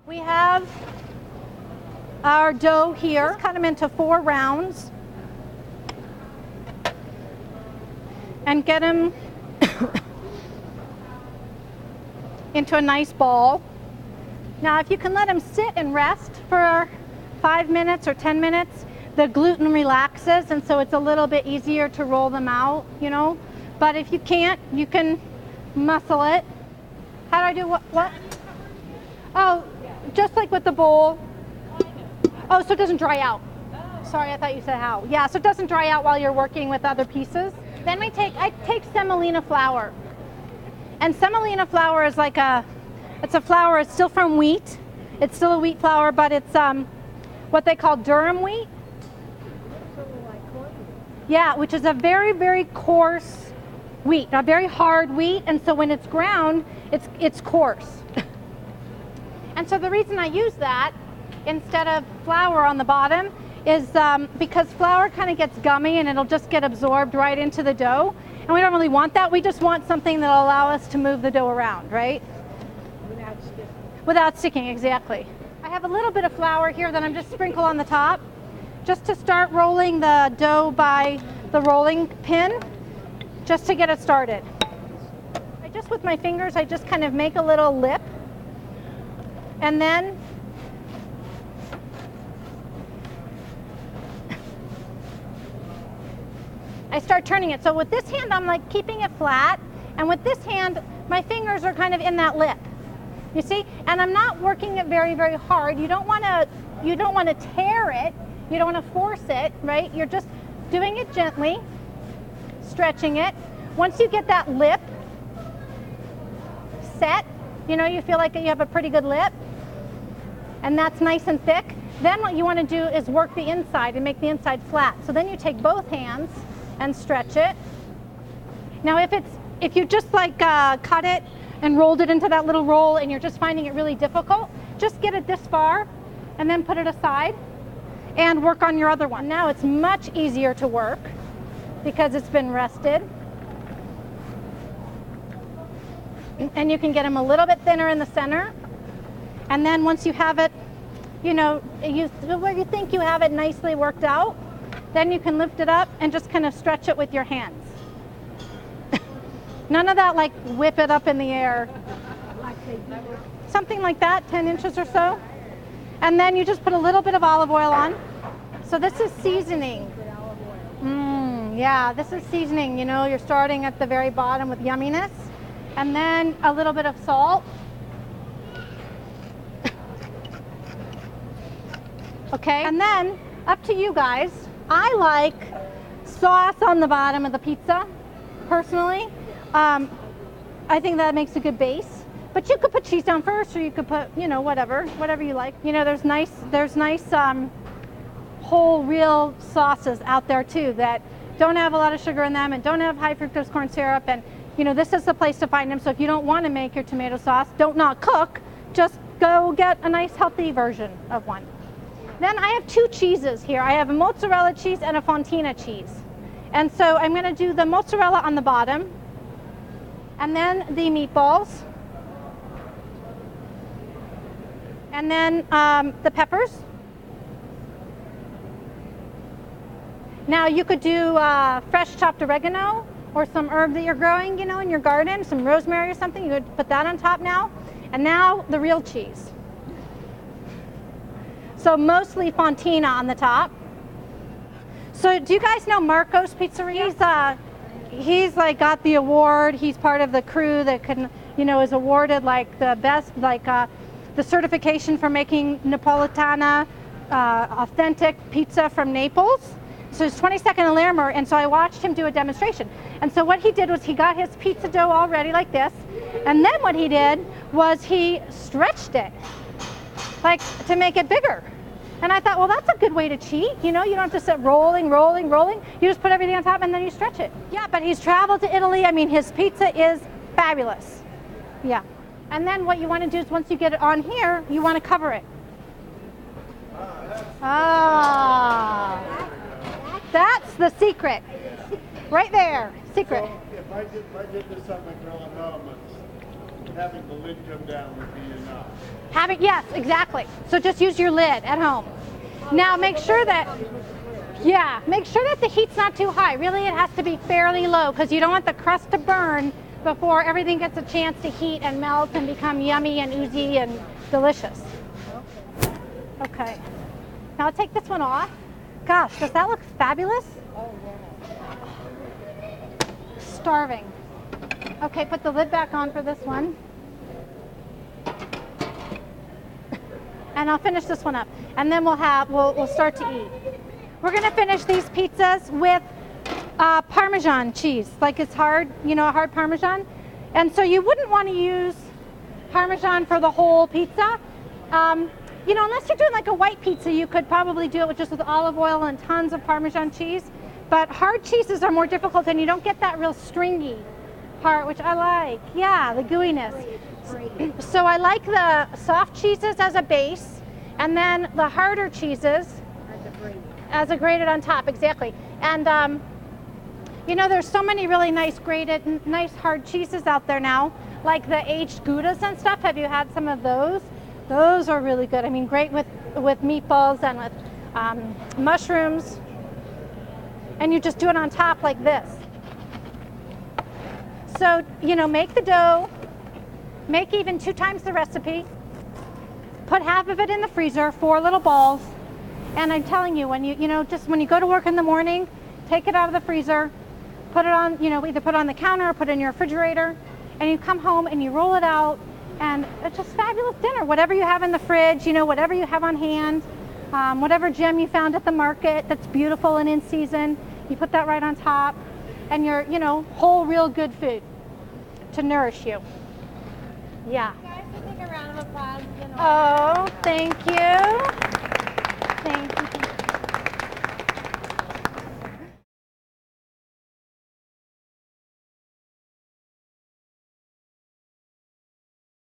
We have our dough here. Just cut them into 4 rounds and get them into a nice ball. Now, if you can let them sit and rest for 5 minutes or 10 minutes, the gluten relaxes, and so it's a little bit easier to roll them out, you know. But if you can't, you can muscle it. How do I do what? Oh, just like with the bowl. Oh, so it doesn't dry out. Sorry, I thought you said how. Yeah, so it doesn't dry out while you're working with other pieces. Then I take semolina flour. And semolina flour is like it's a flour, it's still from wheat. It's still a wheat flour, but it's what they call durum wheat. Yeah, which is a very, very coarse wheat, a very hard wheat, and so when it's ground, it's coarse. And so the reason I use that instead of flour on the bottom is because flour kind of gets gummy and it'll just get absorbed right into the dough. And we don't really want that. We just want something that'll allow us to move the dough around, right? Without sticking. Without sticking, exactly. I have a little bit of flour here that I'm just sprinkle on the top, just to start rolling the dough by the rolling pin, just to get it started. With my fingers, I just kind of make a little lip, and then I start turning it. So with this hand, I'm like keeping it flat, and with this hand, my fingers are kind of in that lip. You see? And I'm not working it very, very hard. You don't want to tear it. You don't want to force it, right? You're just doing it gently, stretching it. Once you get that lip set, you know, you feel like you have a pretty good lip, and that's nice and thick. Then what you want to do is work the inside and make the inside flat. So then you take both hands and stretch it. Now if you just like cut it and rolled it into that little roll and you're just finding it really difficult, just get it this far and then put it aside and work on your other one. Now it's much easier to work because it's been rested. And you can get them a little bit thinner in the center. And then once you have it, you know, where you think you have it nicely worked out, then you can lift it up and just kind of stretch it with your hands. None of that like whip it up in the air. Something like that, 10 inches or so. And then you just put a little bit of olive oil on. So this is seasoning. Yeah, this is seasoning. You know, you're starting at the very bottom with yumminess. And then a little bit of salt. Okay, and then up to you guys. I like sauce on the bottom of the pizza, personally. I think that makes a good base. But you could put cheese down first, or you could put, you know, whatever you like. You know, there's nice whole real sauces out there too that don't have a lot of sugar in them and don't have high fructose corn syrup, and you know, this is the place to find them. So if you don't want to make your tomato sauce, don't not cook, just go get a nice healthy version of one. Then I have 2 cheeses here. I have a mozzarella cheese and a fontina cheese. And so I'm going to do the mozzarella on the bottom, and then the meatballs, and then the peppers. Now you could do fresh chopped oregano or some herb that you're growing, you know, in your garden, some rosemary or something. You would put that on top now. And now the real cheese. So mostly fontina on the top. So do you guys know Marco's Pizzeria? He's like got the award. He's part of the crew that can, you know, is awarded like the best, like the certification for making Napolitana, authentic pizza from Naples. So it's 22nd and Larimer, and so I watched him do a demonstration. And so what he did was he got his pizza dough all ready like this, and then what he did was he stretched it, like to make it bigger. And I thought, well, that's a good way to cheat. You know, you don't have to sit rolling. You just put everything on top and then you stretch it. Yeah, but he's traveled to Italy. I mean, his pizza is fabulous. Yeah. And then what you want to do is once you get it on here, you want to cover it. Ah. That's the secret. Right there. Secret. So if I did this on my grill at home, having the lid come down would be enough. Yes, exactly. So just use your lid at home. Now make sure that, make sure that the heat's not too high. Really, it has to be fairly low because you don't want the crust to burn before everything gets a chance to heat and melt and become yummy and oozy and delicious. Okay. Now I'll take this one off. Gosh, does that look fabulous? Oh, yeah. Starving. Okay, put the lid back on for this one. And I'll finish this one up. And then we'll start to eat. We're gonna finish these pizzas with Parmesan cheese. Like it's hard, a hard Parmesan. And so you wouldn't want to use Parmesan for the whole pizza. Unless you're doing like a white pizza, you could probably do it just with olive oil and tons of Parmesan cheese. But hard cheeses are more difficult and you don't get that real stringy part, which I like. Yeah, the gooiness. So I like the soft cheeses as a base and then the harder cheeses as a grated on top, exactly. And there's so many really nice grated, nice hard cheeses out there now, like the aged Goudas and stuff. Have you had some of those? Those are really good. I mean, great with meatballs and with mushrooms. And you just do it on top like this. So, make the dough, make even 2 times the recipe, put half of it in the freezer, 4 little balls. And I'm telling you, when just when you go to work in the morning, take it out of the freezer, put it on, either put it on the counter or put it in your refrigerator, and you come home and you roll it out, and it's just fabulous dinner. Whatever you have in the fridge, whatever you have on hand, whatever gem you found at the market that's beautiful and in season, you put that right on top, and your, whole real good food to nourish you. Yeah. Guys, we'll take a round of applause. Oh, thank you. Thank you.